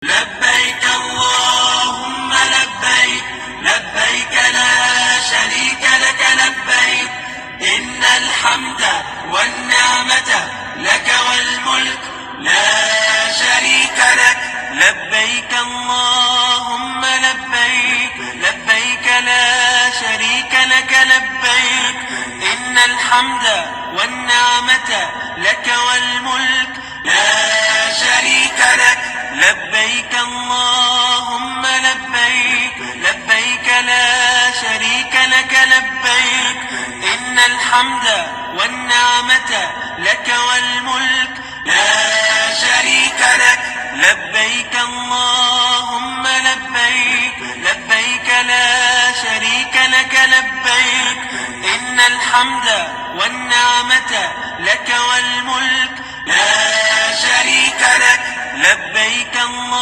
لبيك اللهم لبيك لبيك لا شريك لك لبيك إن الحمد والنعمة لك والملك لا شريك لك لبيك اللهم لبيك لبيك لا شريك لك لبيك إن الحمد والنعمة لك والملك لا شريك لك لبيك اللهم لبيك لبيك لا شريك لك لبيك إن الحمد والنعمة لك والملك لا شريك لك لبيك اللهم لبيك لبيك لا شريك لك لبيك إن الحمد والنعمة لك والملك لا شريك لك لبيك الله